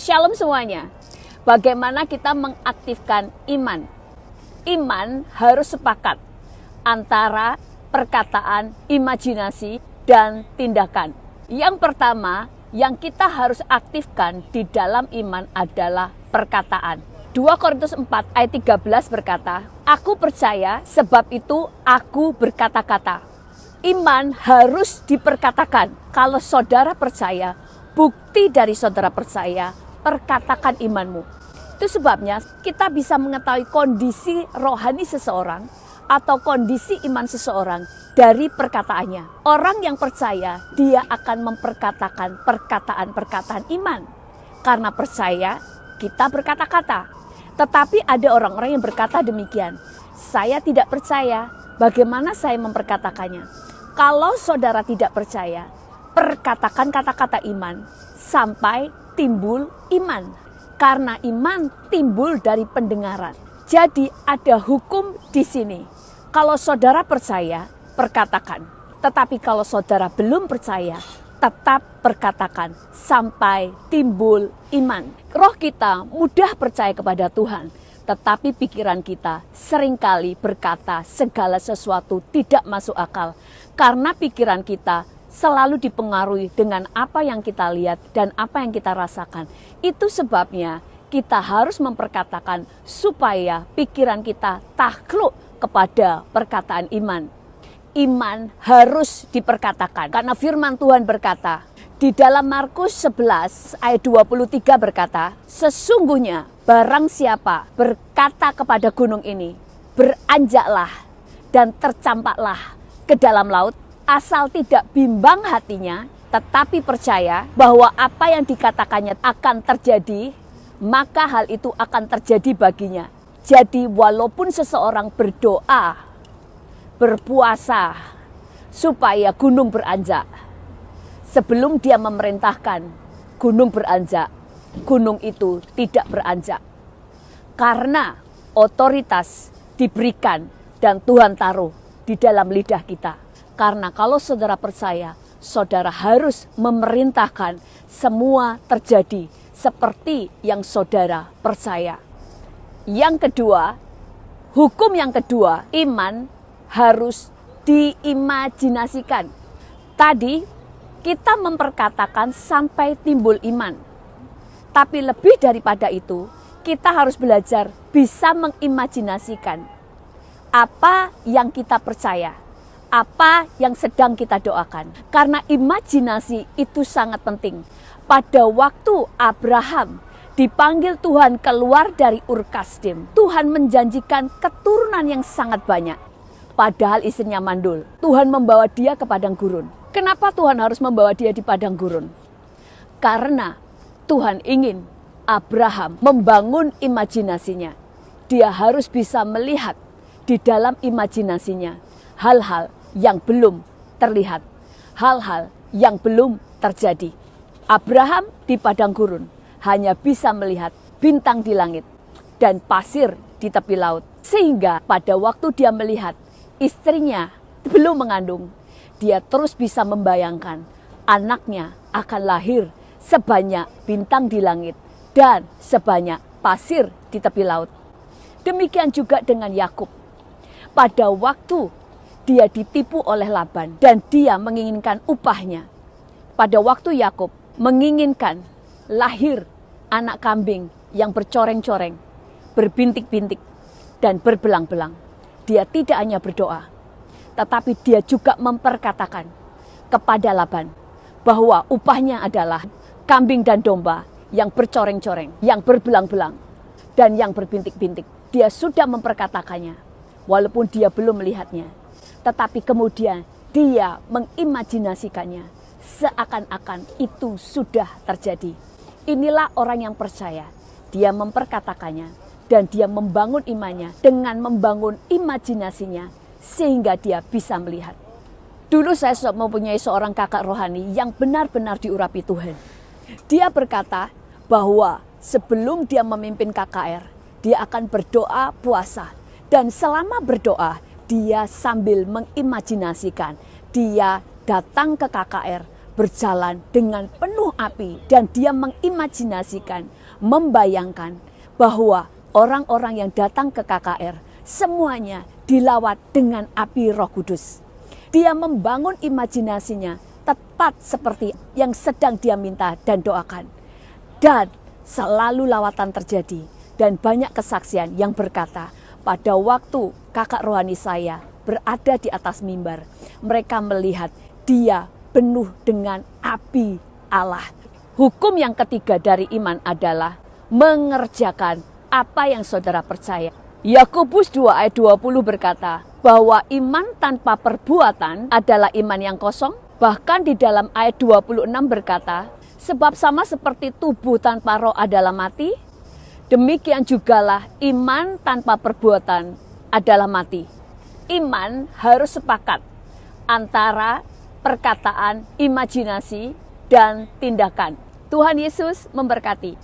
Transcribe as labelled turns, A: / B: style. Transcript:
A: Shalom semuanya. Bagaimana kita mengaktifkan iman? Iman harus sepakat antara perkataan, imajinasi, dan tindakan. Yang pertama, yang kita harus aktifkan di dalam iman adalah perkataan. 2 Korintus 4 ayat 13 berkata, "Aku percaya, sebab itu aku berkata-kata." Iman harus diperkatakan. Kalau saudara percaya, bukti dari saudara percaya, perkatakan imanmu. Itu sebabnya kita bisa mengetahui kondisi rohani seseorang atau kondisi iman seseorang dari perkataannya. Orang yang percaya, dia akan memperkatakan perkataan-perkataan iman. Karena percaya, kita berkata-kata. Tetapi ada orang-orang yang berkata demikian, "Saya tidak percaya, bagaimana saya memperkatakannya?" Kalau saudara tidak percaya, perkatakan kata-kata iman sampai timbul iman. Karena iman timbul dari pendengaran. Jadi ada hukum di sini. Kalau saudara percaya, perkatakan. Tetapi kalau saudara belum percaya, tetap perkatakan sampai timbul iman. Roh kita mudah percaya kepada Tuhan, tetapi pikiran kita seringkali berkata segala sesuatu tidak masuk akal. Karena pikiran kita selalu dipengaruhi dengan apa yang kita lihat dan apa yang kita rasakan. Itu sebabnya kita harus memperkatakan supaya pikiran kita takluk kepada perkataan iman. Iman harus diperkatakan. Karena firman Tuhan berkata, di dalam Markus 11 ayat 23 berkata, "Sesungguhnya barang siapa berkata kepada gunung ini, beranjaklah dan tercampaklah ke dalam laut, asal tidak bimbang hatinya, tetapi percaya bahwa apa yang dikatakannya akan terjadi, maka hal itu akan terjadi baginya." Jadi walaupun seseorang berdoa, berpuasa supaya gunung beranjak, sebelum dia memerintahkan gunung beranjak, gunung itu tidak beranjak. Karena otoritas diberikan dan Tuhan taruh di dalam lidah kita. Karena kalau saudara percaya, saudara harus memerintahkan semua terjadi seperti yang saudara percaya. Yang kedua, hukum yang kedua, iman harus diimajinasikan. Tadi kita memperkatakan sampai timbul iman. Tapi lebih daripada itu, kita harus belajar bisa mengimajinasikan apa yang kita percaya, apa yang sedang kita doakan. Karena imajinasi itu sangat penting. Pada waktu Abraham dipanggil Tuhan keluar dari Ur Kasdim, Tuhan menjanjikan keturunan yang sangat banyak. Padahal istrinya mandul. Tuhan membawa dia ke padang gurun. Kenapa Tuhan harus membawa dia di padang gurun? Karena Tuhan ingin Abraham membangun imajinasinya. Dia harus bisa melihat di dalam imajinasinya hal-hal yang belum terlihat, hal-hal yang belum terjadi. Abraham di padang gurun hanya bisa melihat bintang di langit dan pasir di tepi laut. Sehingga pada waktu dia melihat istrinya belum mengandung, dia terus bisa membayangkan anaknya akan lahir sebanyak bintang di langit dan sebanyak pasir di tepi laut. Demikian juga dengan Yakub. Pada waktu dia ditipu oleh Laban dan dia menginginkan upahnya. Pada waktu Yakub menginginkan lahir anak kambing yang bercoreng-coreng, berbintik-bintik, dan berbelang-belang. Dia tidak hanya berdoa, tetapi dia juga memperkatakan kepada Laban bahwa upahnya adalah kambing dan domba yang bercoreng-coreng, yang berbelang-belang, dan yang berbintik-bintik. Dia sudah memperkatakannya, walaupun dia belum melihatnya. Tetapi kemudian dia mengimajinasikannya, seakan-akan itu sudah terjadi. Inilah orang yang percaya. Dia memperkatakannya dan dia membangun imannya dengan membangun imajinasinya sehingga dia bisa melihat. Dulu saya mempunyai seorang kakak rohani yang benar-benar diurapi Tuhan. Dia berkata bahwa sebelum dia memimpin KKR, dia akan berdoa puasa. Dan selama berdoa, dia sambil mengimajinasikan. Dia datang ke KKR, berjalan dengan penuh api dan dia mengimajinasikan, membayangkan bahwa orang-orang yang datang ke KKR semuanya dilawat dengan api Roh Kudus. Dia membangun imajinasinya tepat seperti yang sedang dia minta dan doakan. Dan selalu lawatan terjadi dan banyak kesaksian yang berkata, pada waktu kakak rohani saya berada di atas mimbar, mereka melihat dia penuh dengan api Allah. Hukum yang ketiga dari iman adalah mengerjakan apa yang saudara percaya. Yakobus 2 ayat 20 berkata bahwa iman tanpa perbuatan adalah iman yang kosong. Bahkan di dalam ayat 26 berkata, sebab sama seperti tubuh tanpa roh adalah mati, demikian jugalah iman tanpa perbuatan adalah mati. Iman harus sepakat antara perkataan, imajinasi, dan tindakan. Tuhan Yesus memberkati.